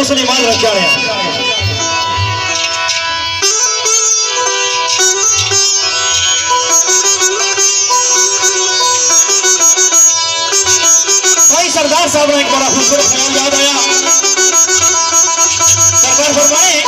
उसने मान रखा है। भाई सरदार साहब ने एक बड़ा खूबसूरत ख्याल याद आया। सरदार फरमाए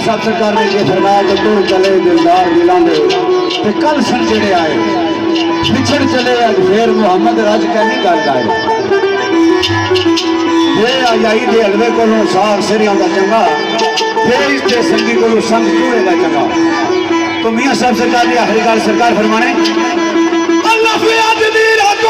साहब सरकार ने ये फरमाया कि तुर चले दिलदार दिलां दे ते कल सन जेड़े आए पिछड़ चले फिर मुहम्मद राज का नहीं गल आए ये आई दे हलवे को साग सिरियां का चंगा फिर इसके संगी को संग चूहे का चंगा। तो मियां साहब सरकार ने आखिरी गल सरकार फरमाने अल्लाह फियाद दी रात